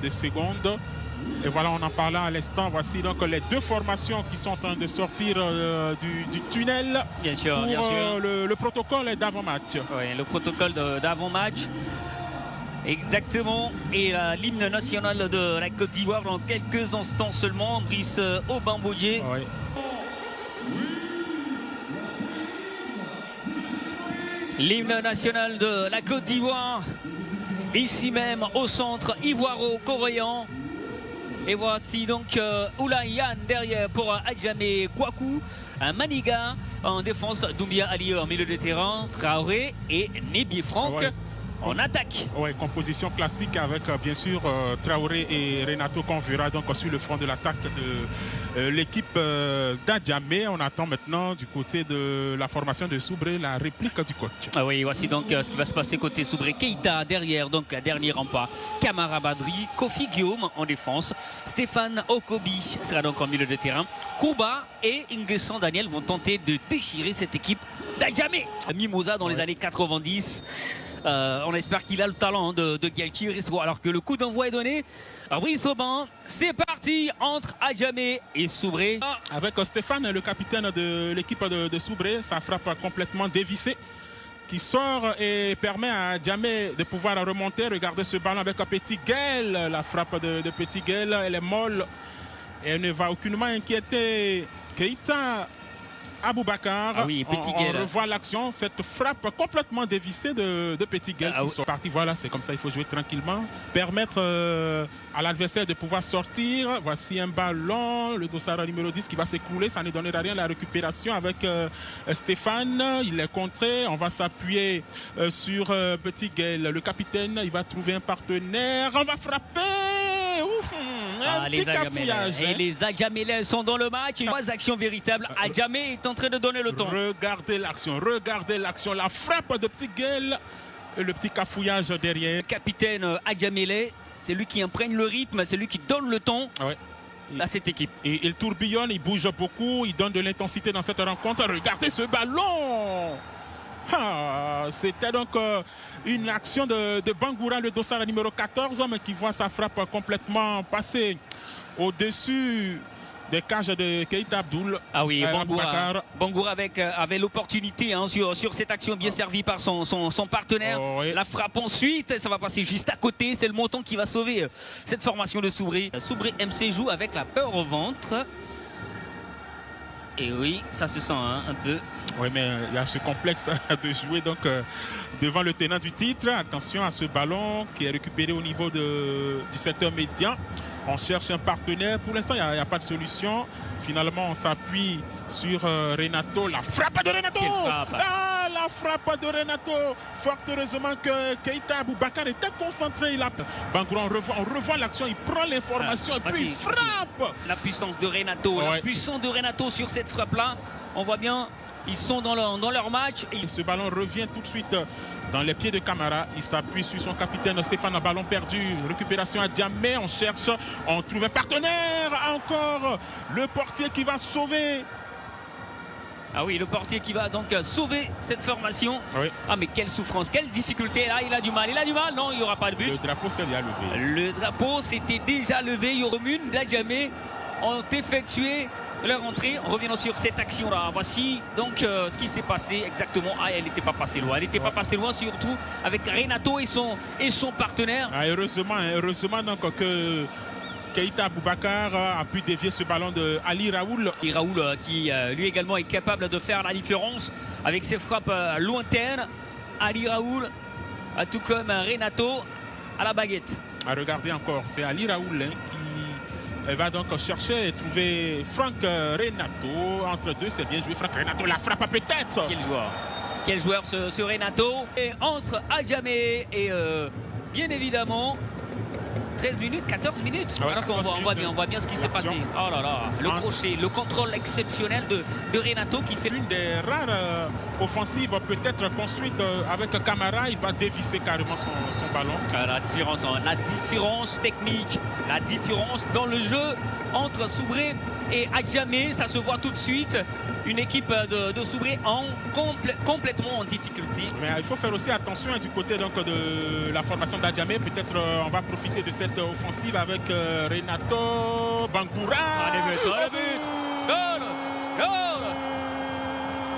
Des secondes. Et voilà, on en parlait à l'instant. Voici donc les deux formations qui sont en train de sortir du tunnel. Bien sûr, pour, bien sûr. Le protocole d'avant-match. Oui, le protocole d'avant-match. Exactement. Et l'hymne national de la Côte d'Ivoire dans quelques instants seulement. Brice Obambodje. Oui. L'hymne national de la Côte d'Ivoire. Ici même au centre ivoiro-coréen. Et voici donc Oulayan derrière pour Adjamé Kouakou, Maniga en défense, Doumbia Ali en milieu de terrain, Traoré et Nébi Franck en attaque. Ouais, composition classique avec bien sûr Traoré et Renato qu'on verra donc sur le front de l'attaque de l'équipe d'Adjamé. On attend maintenant du côté de la formation de Soubré la réplique du coach. Ah oui, voici donc ce qui va se passer côté Soubré. Keïta derrière, donc dernier rempart. Kamara Badri, Kofi Guillaume en défense. Stéphane Okobi sera donc en milieu de terrain. Kouba et Nguessan Daniel vont tenter de déchirer cette équipe d'Adjamé. Mimosa dans les années 90. On espère qu'il a le talent de Galtier, alors que le coup d'envoi est donné. Brice Aubin, c'est parti entre Adjamé et Soubré. Avec Stéphane, le capitaine de l'équipe de Soubré, ça frappe complètement dévissée qui sort et permet à Adjamé de pouvoir remonter. Regardez ce ballon avec un Petit Guel. La frappe de Petit Guel, elle est molle et elle ne va aucunement inquiéter Keïta Aboubakar. Ah oui, Petit Guel. On revoit l'action, cette frappe complètement dévissée de Petit Guel qui sont partis. Voilà, c'est comme ça, il faut jouer tranquillement. Permettre à l'adversaire de pouvoir sortir. Voici un ballon, le dossard numéro 10 qui va s'écrouler. Ça ne donnera rien, la récupération avec Stéphane. Il est contré. On va s'appuyer sur Petit Guel. Le capitaine, il va trouver un partenaire. On va frapper. Les Adjamélais sont dans le match. Trois actions véritables. Adjamé est en train de donner le ton. Regardez l'action, la frappe de Petit Guel et le petit cafouillage derrière. Le capitaine Adjamélé, c'est lui qui imprègne le rythme, c'est lui qui donne le ton à cette équipe. Et il tourbillonne, il bouge beaucoup, il donne de l'intensité dans cette rencontre. Regardez ce ballon. C'était donc une action de Bangoura, le dossard numéro 14, mais qui voit sa frappe complètement passer au-dessus des cages de Keïta Abdoul. Ah oui, Bangoura avait l'opportunité sur cette action bien servie par son partenaire. La frappe ensuite, ça va passer juste à côté. C'est le montant qui va sauver cette formation de Soubré. Soubré MC joue avec la peur au ventre. Et oui, ça se sent un peu. Oui, mais il y a ce complexe de jouer donc devant le tenant du titre. Attention à ce ballon qui est récupéré au niveau du secteur médian. On cherche un partenaire. Pour l'instant, il n'y a pas de solution. Finalement, on s'appuie sur Renato. La frappe de Renato. La frappe de Renato. Fort heureusement que Keïta Aboubakar était concentré. Bangoura, on revoit l'action. Il prend l'information et puis il frappe. La puissance de Renato. La puissance de Renato sur cette frappe-là. On voit bien, ils sont dans leur match. Et ce ballon revient tout de suite dans les pieds de Kamara. Il s'appuie sur son capitaine Stéphane. Un ballon perdu. Récupération à Adjamé. On cherche. On trouve un partenaire. Encore le portier qui va sauver. Ah oui, le portier qui va donc sauver cette formation. Ah mais quelle souffrance, quelle difficulté. Là, il a du mal. Non, il n'y aura pas de but. Le drapeau s'était déjà levé. Le drapeau s'était déjà levé. Il y aura une d'Adjamé ont effectué leur entrée. Revenons sur cette action-là. Voici donc ce qui s'est passé exactement. Elle n'était pas passée loin. Elle n'était pas passée loin, surtout avec Renato et son partenaire. Heureusement donc que Keïta Aboubakar a pu dévier ce ballon de Ali Raoul. Ali Raoul qui lui également est capable de faire la différence avec ses frappes lointaines. Ali Raoul, tout comme Renato à la baguette. Regardez encore, c'est Ali Raoul qui va donc chercher et trouver Franck Renato. Entre deux, c'est bien joué. Franck Renato, la frappe peut-être. Quel joueur ce Renato. Et entre Adjamé et bien évidemment 13 minutes, 14 minutes. Alors qu'on voit bien ce qui s'est passé. Oh là là, le crochet, le contrôle exceptionnel de Renato qui fait l'une des rares offensives peut-être construite avec Kamara. Il va dévisser carrément son ballon. La différence technique, la différence dans le jeu entre Soubré et Adjamé, ça se voit tout de suite. Une équipe de Soubré complètement en difficulté. Mais il faut faire aussi attention du côté donc, de la formation d'Adjamé. Peut-être on va profiter de cette cette offensive avec Renato Bangura. Le but, le but. Goal, goal.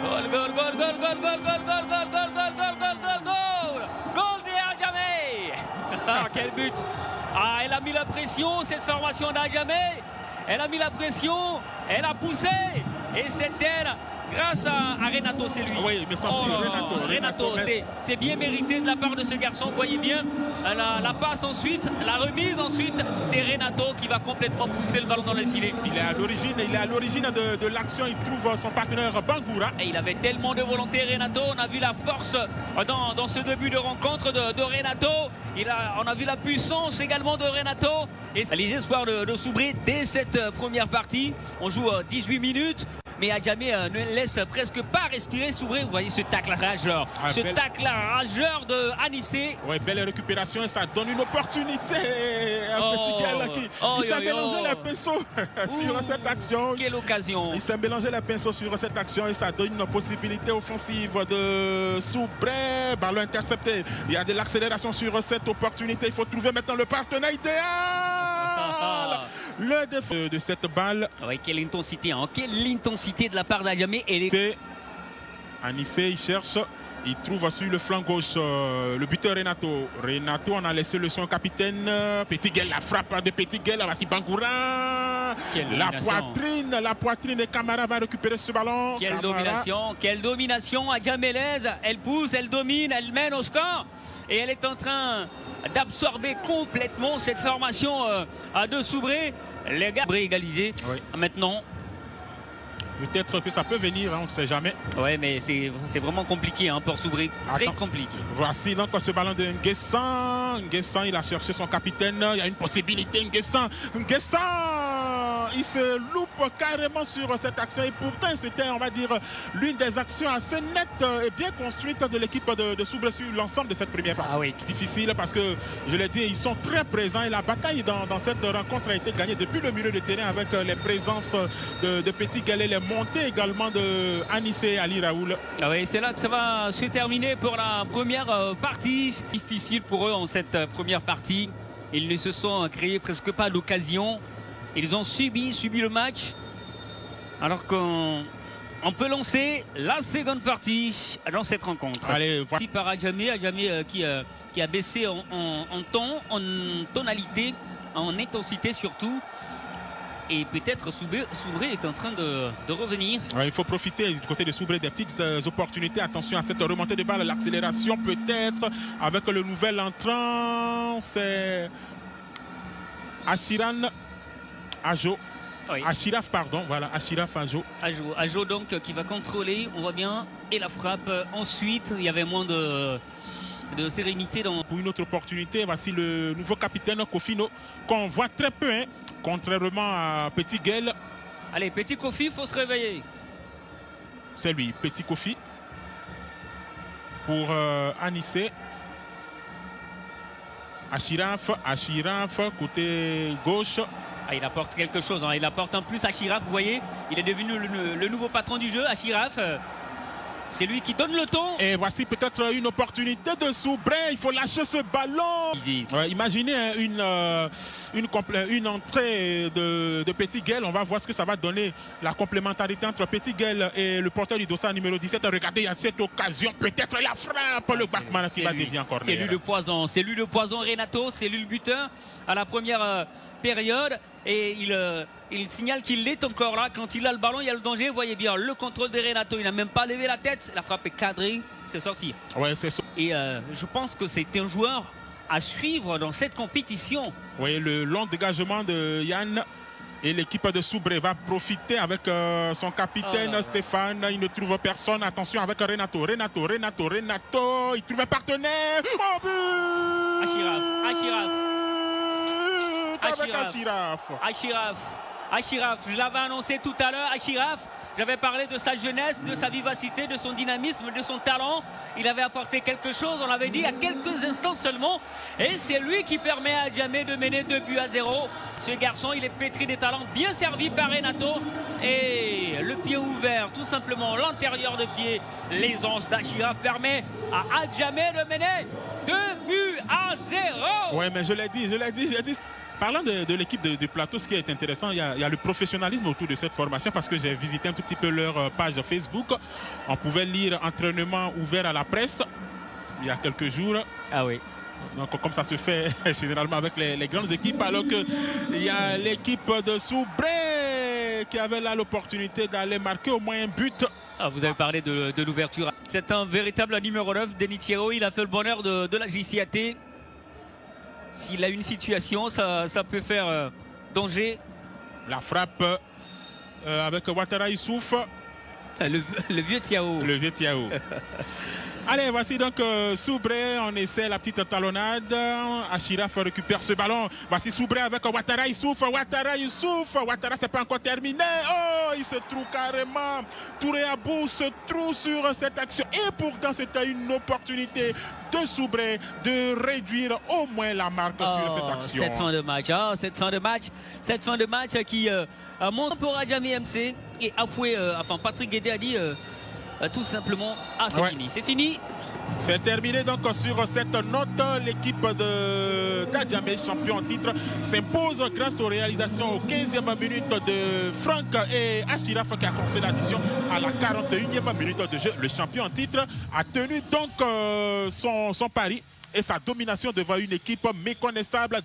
Goal, goal, goal, goal, goal, goal, goal, goal, goal, goal, goal, goal, goal, goal, goal. Goal d'Adjamé. Ah, quel but. Ah, elle a mis la pression, cette formation d'Adjamé. Elle a mis la pression, elle a poussé. Et c'est elle, grâce à Renato, c'est lui. Oui, mais sans Renato, c'est bien mérité de la part de ce garçon. Vous voyez bien la passe ensuite, la remise ensuite. C'est Renato qui va complètement pousser le ballon dans le filet. Il est à l'origine de l'action. Il trouve son partenaire Bangura. Et il avait tellement de volonté, Renato. On a vu la force dans ce début de rencontre de Renato. On a vu la puissance également de Renato. Et les espoirs de Soubré dès cette première partie. On joue 18 minutes. Mais Adjamé ne laisse presque pas respirer Soubré. Vous voyez ce tacle rageur. Tacle rageur de Anissé. Oui, belle récupération et ça donne une opportunité à Petit Guel qui s'est mélangé les pinceaux sur cette action. Quelle occasion. Il s'est mélangé les pinceaux sur cette action et ça donne une possibilité offensive de Soubré. Ballon intercepté. Il y a de l'accélération sur cette opportunité. Il faut trouver maintenant le partenaire idéal. Le défaut de cette balle. Oui, quelle intensité, hein. Quelle intensité de la part d'Adjamé. Anissé, il cherche, il trouve sur le flanc gauche le buteur Renato. Renato, on a laissé le son capitaine. Petit Guel, la frappe de Petit Guel. Voici Bangura. La poitrine et Camara va récupérer ce ballon. Quelle domination. Adjamé l'aise, elle pousse, elle domine, elle mène au score. Et elle est en train d'absorber complètement cette formation de Soubré. Les gars, égalisé. Oui. Maintenant. Peut-être que ça peut venir, hein, on ne sait jamais. Oui, mais c'est vraiment compliqué hein, pour Soubré. Très compliqué. Voici donc ce ballon de Nguessan. Nguessan, il a cherché son capitaine. Il y a une possibilité. Nguessan, il se loupe carrément sur cette action. Et pourtant, c'était, on va dire, l'une des actions assez nettes et bien construites de l'équipe de Soubré sur l'ensemble de cette première partie. Ah oui. Difficile parce que, je l'ai dit, ils sont très présents. Et la bataille dans cette rencontre a été gagnée depuis le milieu de terrain avec les présences de Petit Guel et les montée également de Anissé Ali Raoul. Ah oui, c'est là que ça va se terminer pour la première partie. Difficile pour eux en cette première partie. Ils ne se sont créés presque pas d'occasion. Ils ont subi le match. Alors qu'on peut lancer la seconde partie dans cette rencontre. Allez, voilà. Par Adjamé qui a baissé en ton, en tonalité, en intensité surtout. Et peut-être Soubré est en train de revenir. Ouais, il faut profiter du côté de Soubré des petites opportunités. Attention à cette remontée de balle, l'accélération peut-être avec le nouvel entrant. C'est Achiran Ajo. Oui. Achiraf, pardon, voilà, Achiraf Ajo. Ajo donc qui va contrôler, on voit bien, et la frappe. Ensuite, il y avait moins de sérénité dans... Pour une autre opportunité, voici le nouveau capitaine Kofino qu'on voit très peu, hein, contrairement à Petit Guel. Allez, Petit Kofi, il faut se réveiller. C'est lui, Petit Kofi. Pour Anissé. Achiraf, côté gauche. Ah, il apporte quelque chose, hein. Il apporte en plus Achiraf, vous voyez. Il est devenu le nouveau patron du jeu, Achiraf. C'est lui qui donne le ton. Et voici peut-être une opportunité de Soubré. Il faut lâcher ce ballon. Imaginez hein, une entrée de Petit Guel. On va voir ce que ça va donner. La complémentarité entre Petit Guel et le porteur du dossard numéro 17. Regardez, il y a cette occasion. Peut-être la frappe. Le backman qui va dévier encore. C'est lui le poison. C'est lui le poison, Renato. C'est lui le buteur à la première période. Et il signale qu'il est encore là. Quand il a le ballon, il y a le danger. Vous voyez bien le contrôle de Renato. Il n'a même pas levé la tête. La frappe est cadrée. C'est sorti. Ouais, c'est ça. Et je pense que c'est un joueur à suivre dans cette compétition. Oui, le long dégagement de Yann. Et l'équipe de Soubré va profiter avec son capitaine Stéphane. Il ne trouve personne. Attention avec Renato. Il trouve un partenaire. Oh, but Achiraf, je l'avais annoncé tout à l'heure. Achiraf, j'avais parlé de sa jeunesse, de sa vivacité, de son dynamisme, de son talent. Il avait apporté quelque chose, on l'avait dit, à quelques instants seulement. Et c'est lui qui permet à Adjamé de mener 2-0. Ce garçon, il est pétri des talents, bien servi par Renato. Et le pied ouvert, tout simplement, l'intérieur de pied. L'aisance d'Achiraf permet à Adjamé de mener 2-0. buts à 0. Ouais, mais je l'ai dit. Parlant de l'équipe du plateau, ce qui est intéressant, il y a le professionnalisme autour de cette formation parce que j'ai visité un tout petit peu leur page Facebook. On pouvait lire entraînement ouvert à la presse il y a quelques jours. Ah oui. Donc comme ça se fait généralement avec les grandes équipes, alors qu'il y a l'équipe de Soubré qui avait là l'opportunité d'aller marquer au moins un but. Ah, vous avez parlé de l'ouverture. C'est un véritable numéro 9, Denis Thierry. Il a fait le bonheur de la JCAT. S'il a une situation, ça peut faire danger. La frappe avec Ouattara Youssouf. Le vieux Thiao. Le vieux Thiao. Allez, voici donc Soubré, on essaie la petite talonnade. Achiraf récupère ce ballon. Voici Soubré avec Ouattara Youssouf. Ouattara, c'est pas encore terminé. Oh, il se trouve carrément. Touré Abou se trouve sur cette action. Et pourtant, c'était une opportunité de Soubré de réduire au moins la marque sur cette action. Cette fin de match qui montre pour Adjamé MC et Afoué, Patrick Guédé a dit tout simplement, c'est fini, c'est fini. C'est terminé donc sur cette note. L'équipe d'Adjamé, champion en titre, s'impose grâce aux réalisations aux 15e minute de Franck et Achiraf qui a commencé l'addition à la 41e minute de jeu. Le champion en titre a tenu donc son pari et sa domination devant une équipe méconnaissable.